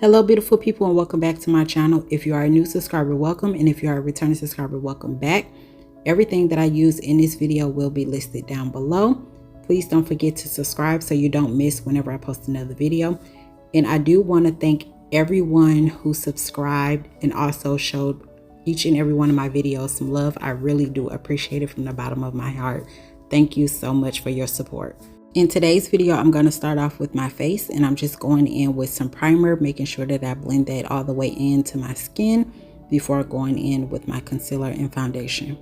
Hello beautiful people, and welcome back to my channel. If you are a new subscriber, welcome, and if you are a returning subscriber, welcome back. Everything that I use in this video will be listed down below. Please don't forget to subscribe so you don't miss whenever I post another video. And I do want to thank everyone who subscribed and also showed each and every one of my videos some love. I really do appreciate it from the bottom of my heart. Thank you so much for your support. In today's video, I'm going to start off with my face, and I'm just going in with some primer, making sure that I blend that all the way into my skin before going in with my concealer and foundation.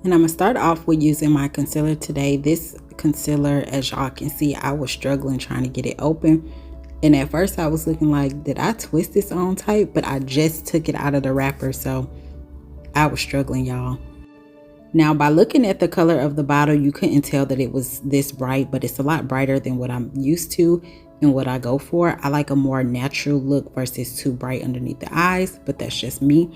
And I'm going to start off with using my concealer today. This concealer, as y'all can see, I was struggling trying to get it open. And at first I was looking like, did I twist this on tight? But I just took it out of the wrapper, so I was struggling, y'all. Now, by looking at the color of the bottle, you couldn't tell that it was this bright, but it's a lot brighter than what I'm used to and what I go for. I like a more natural look versus too bright underneath the eyes, but that's just me.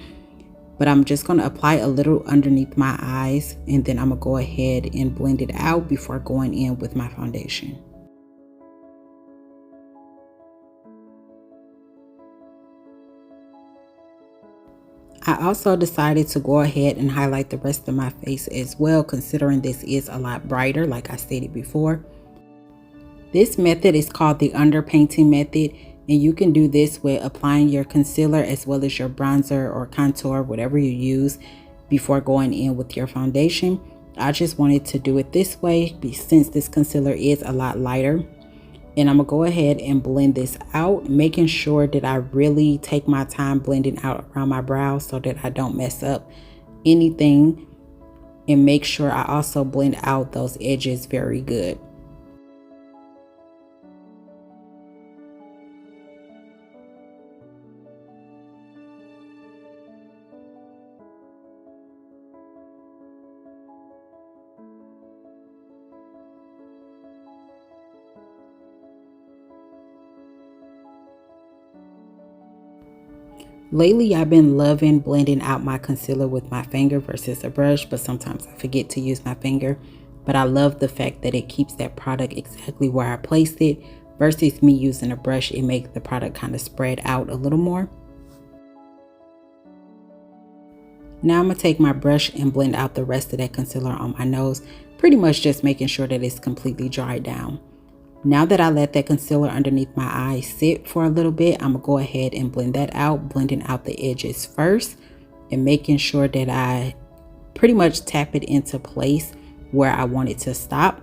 But I'm just going to apply a little underneath my eyes, and then I'm going to go ahead and blend it out before going in with my foundation. I also decided to go ahead and highlight the rest of my face as well, considering this is a lot brighter, like I stated before. This method is called the underpainting method, and you can do this with applying your concealer as well as your bronzer or contour, whatever you use, before going in with your foundation. I just wanted to do it this way since this concealer is a lot lighter. And I'm gonna go ahead and blend this out, making sure that I really take my time blending out around my brows so that I don't mess up anything, and make sure I also blend out those edges very good. Lately, I've been loving blending out my concealer with my finger versus a brush, but sometimes I forget to use my finger. But I love the fact that it keeps that product exactly where I placed it versus me using a brush. It makes the product kind of spread out a little more. Now I'm going to take my brush and blend out the rest of that concealer on my nose, pretty much just making sure that it's completely dried down. Now that I let that concealer underneath my eyes sit for a little bit, I'm gonna go ahead and blend that out, blending out the edges first and making sure that I pretty much tap it into place where I want it to stop.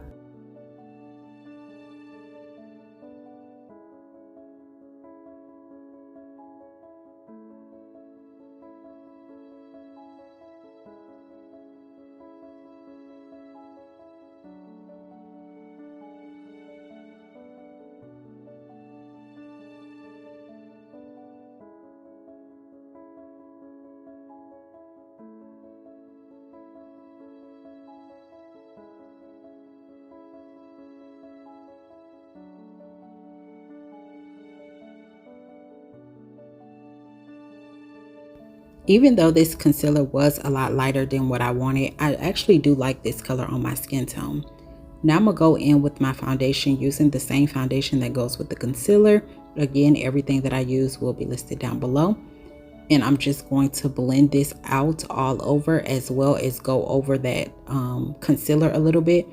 Even though this concealer was a lot lighter than what I wanted, I actually do like this color on my skin tone. Now I'm gonna go in with my foundation using the same foundation that goes with the concealer. Again, everything that I use will be listed down below. And I'm just going to blend this out all over, as well as go over that concealer a little bit.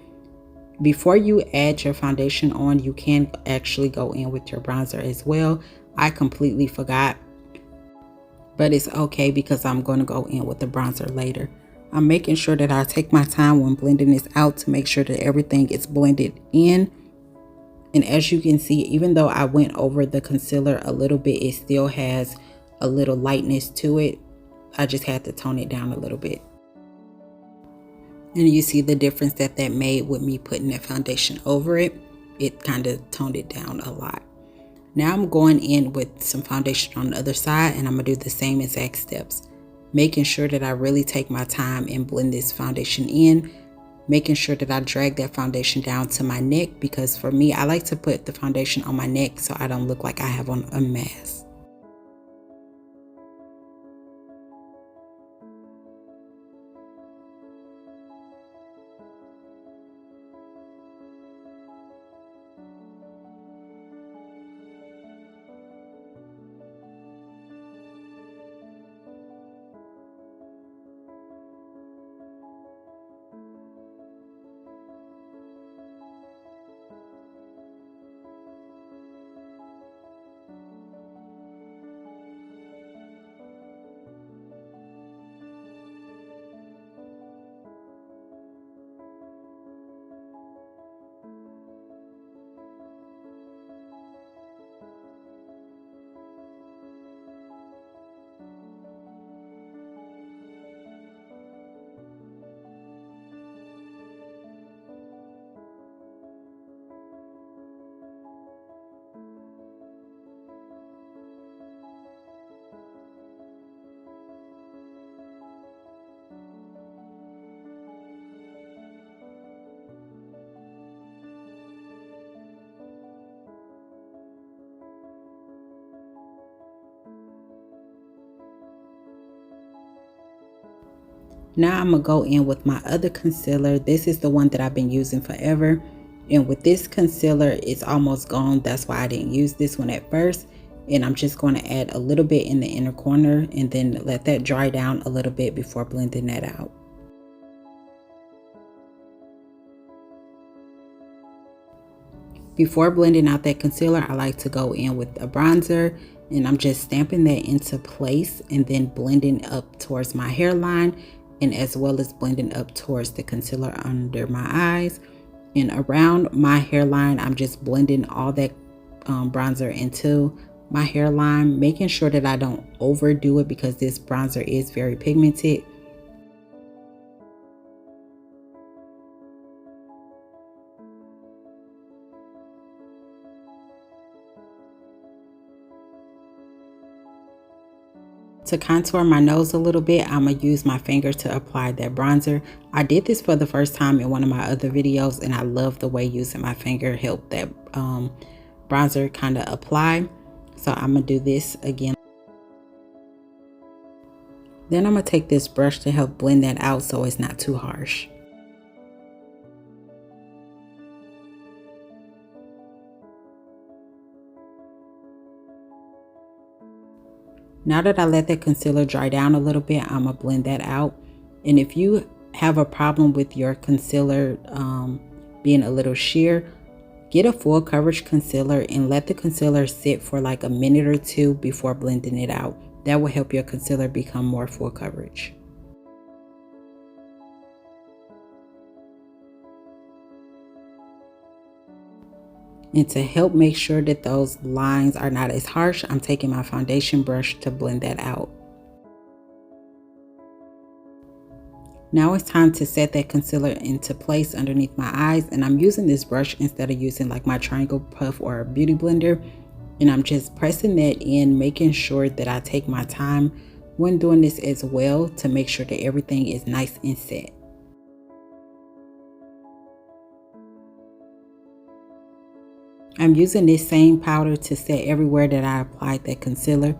Before you add your foundation on, you can actually go in with your bronzer as well. I completely forgot, but it's okay because I'm going to go in with the bronzer later. I'm making sure that I take my time when blending this out to make sure that everything is blended in. And as you can see, even though I went over the concealer a little bit, it still has a little lightness to it. I just had to tone it down a little bit. And you see the difference that made with me putting that foundation over it. It kind of toned it down a lot. Now I'm going in with some foundation on the other side, and I'm going to do the same exact steps. Making sure that I really take my time and blend this foundation in. Making sure that I drag that foundation down to my neck, because for me, I like to put the foundation on my neck so I don't look like I have on a mask. Now I'm going to go in with my other concealer. This is the one that I've been using forever. And with this concealer, it's almost gone. That's why I didn't use this one at first. And I'm just going to add a little bit in the inner corner and then let that dry down a little bit before blending that out. Before blending out that concealer, I like to go in with a bronzer, and I'm just stamping that into place and then blending up towards my hairline, and as well as blending up towards the concealer under my eyes. And around my hairline, I'm just blending all that bronzer into my hairline, making sure that I don't overdo it because this bronzer is very pigmented. To contour my nose a little bit, I'm going to use my finger to apply that bronzer. I did this for the first time in one of my other videos, and I love the way using my finger helped that bronzer kind of apply. So I'm going to do this again. Then I'm going to take this brush to help blend that out so it's not too harsh. Now that I let that concealer dry down a little bit, I'm going to blend that out. And if you have a problem with your concealer being a little sheer, get a full coverage concealer and let the concealer sit for like a minute or two before blending it out. That will help your concealer become more full coverage. And to help make sure that those lines are not as harsh, I'm taking my foundation brush to blend that out. Now it's time to set that concealer into place underneath my eyes, and I'm using this brush instead of using like my triangle puff or a beauty blender. And I'm just pressing that in, making sure that I take my time when doing this as well to make sure that everything is nice and set. I'm using this same powder to set everywhere that I applied that concealer.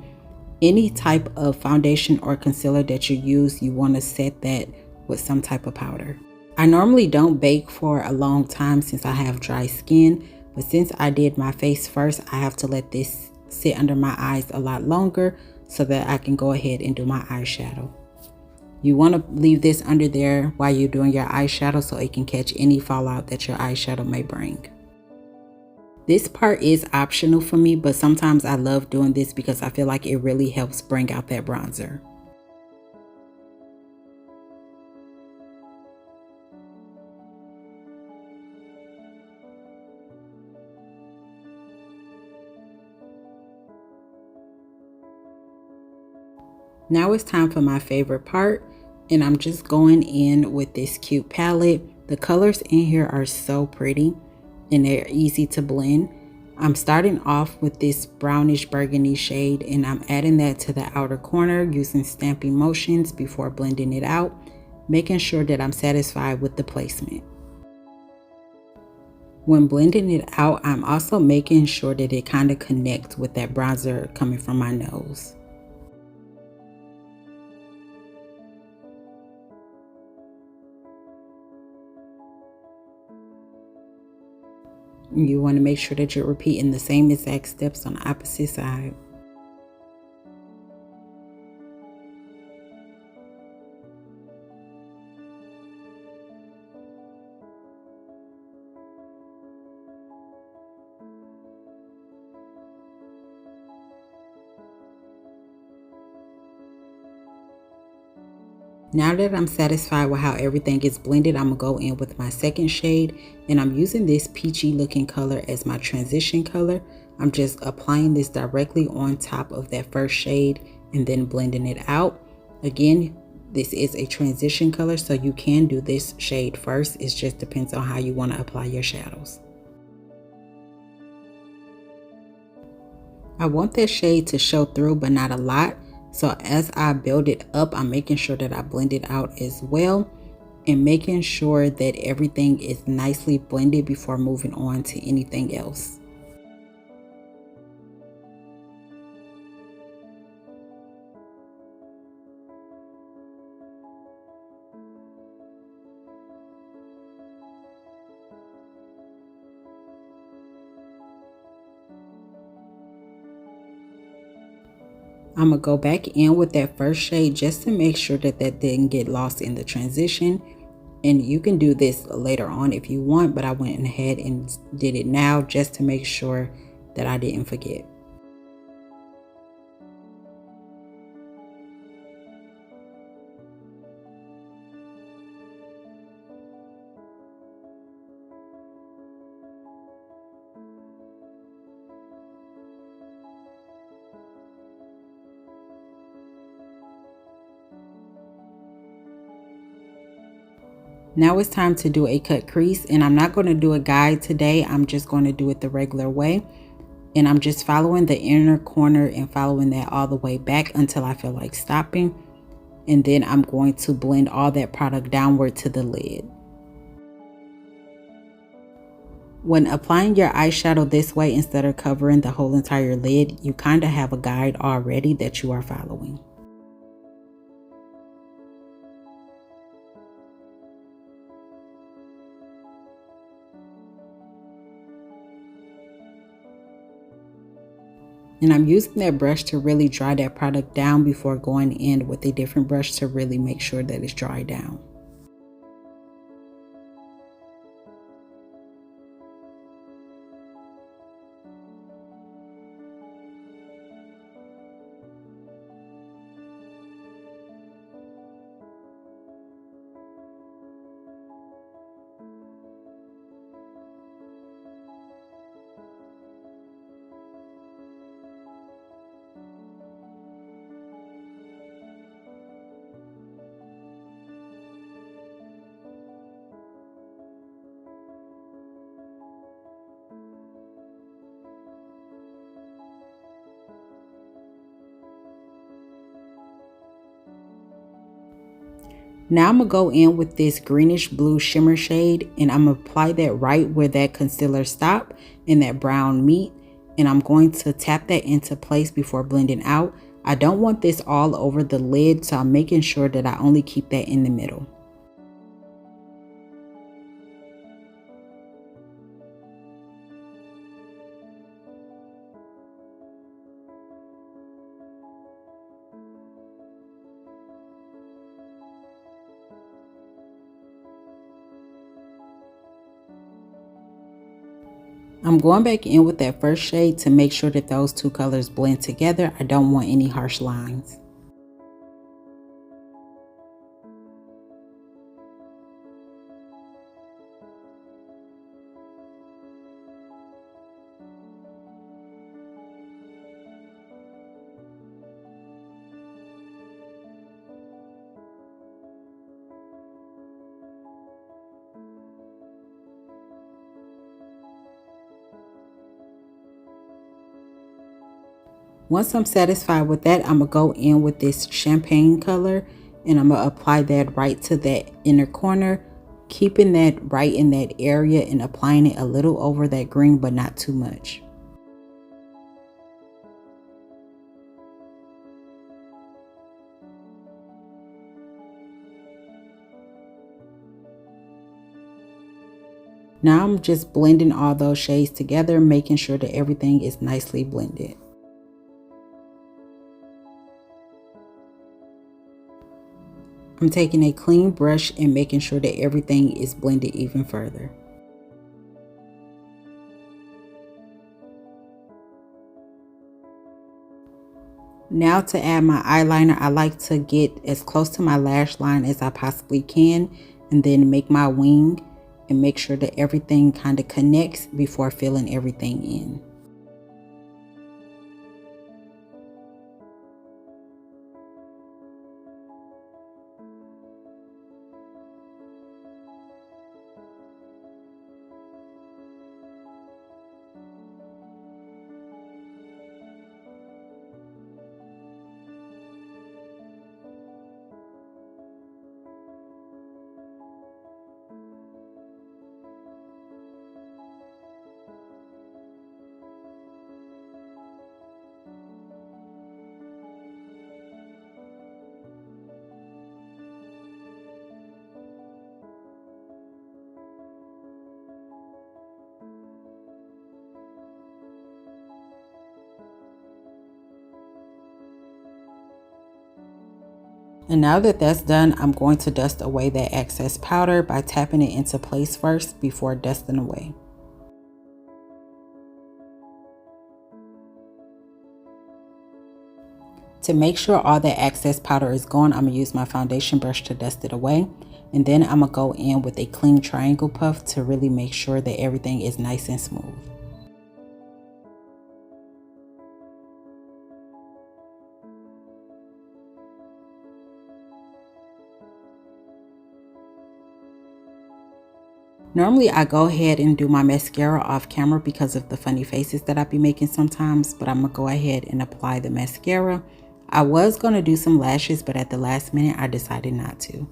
Any type of foundation or concealer that you use, you want to set that with some type of powder. I normally don't bake for a long time since I have dry skin, but since I did my face first, I have to let this sit under my eyes a lot longer so that I can go ahead and do my eyeshadow. You want to leave this under there while you're doing your eyeshadow so it can catch any fallout that your eyeshadow may bring. This part is optional for me, but sometimes I love doing this because I feel like it really helps bring out that bronzer. Now it's time for my favorite part, and I'm just going in with this cute palette. The colors in here are so pretty and they're easy to blend. I'm starting off with this brownish burgundy shade, and I'm adding that to the outer corner using stamping motions before blending it out, making sure that I'm satisfied with the placement. When blending it out, I'm also making sure that it kind of connects with that bronzer coming from my nose. You want to make sure that you're repeating the same exact steps on the opposite side. Now that I'm satisfied with how everything is blended, I'm going to go in with my second shade, and I'm using this peachy looking color as my transition color. I'm just applying this directly on top of that first shade and then blending it out. Again, this is a transition color, so you can do this shade first. It just depends on how you want to apply your shadows. I want that shade to show through, but not a lot. So as I build it up, I'm making sure that I blend it out as well and making sure that everything is nicely blended before moving on to anything else. I'm going to go back in with that first shade just to make sure that that didn't get lost in the transition. And you can do this later on if you want, but I went ahead and did it now just to make sure that I didn't forget. Now it's time to do a cut crease, and I'm not going to do a guide today. I'm just going to do it the regular way. And I'm just following the inner corner and following that all the way back until I feel like stopping. And then I'm going to blend all that product downward to the lid. When applying your eyeshadow this way, instead of covering the whole entire lid, you kind of have a guide already that you are following. And I'm using that brush to really dry that product down before going in with a different brush to really make sure that it's dried down. Now I'm going to go in with this greenish blue shimmer shade, and I'm going to apply that right where that concealer stopped and that brown meet. And I'm going to tap that into place before blending out. I don't want this all over the lid, so I'm making sure that I only keep that in the middle. I'm going back in with that first shade to make sure that those two colors blend together. I don't want any harsh lines. Once I'm satisfied with that, I'm going to go in with this champagne color, and I'm going to apply that right to that inner corner, keeping that right in that area and applying it a little over that green, but not too much. Now I'm just blending all those shades together, making sure that everything is nicely blended. I'm taking a clean brush and making sure that everything is blended even further. Now to add my eyeliner, I like to get as close to my lash line as I possibly can, and then make my wing and make sure that everything kind of connects before filling everything in. And now that that's done, I'm going to dust away that excess powder by tapping it into place first before dusting away. To make sure all that excess powder is gone, I'm going to use my foundation brush to dust it away. And then I'm going to go in with a clean triangle puff to really make sure that everything is nice and smooth. Normally I go ahead and do my mascara off camera because of the funny faces that I be making sometimes, but I'm going to go ahead and apply the mascara. I was going to do some lashes, but at the last minute I decided not to.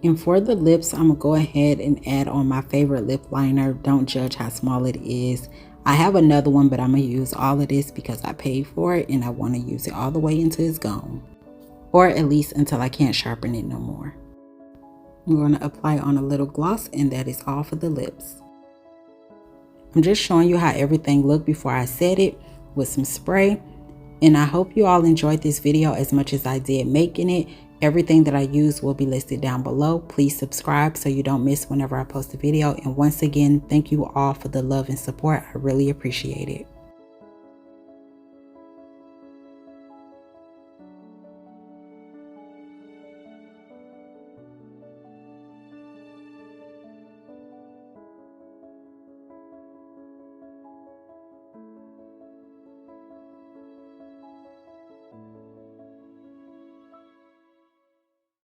And for the lips, I'm going to go ahead and add on my favorite lip liner. Don't judge how small it is. I have another one, but I'm going to use all of this because I paid for it and I want to use it all the way until it's gone. Or at least until I can't sharpen it no more. I'm going to apply on a little gloss, and that is all for the lips. I'm just showing you how everything looked before I set it with some spray. And I hope you all enjoyed this video as much as I did making it. Everything that I use will be listed down below. Please subscribe so you don't miss whenever I post a video. And once again, thank you all for the love and support. I really appreciate it.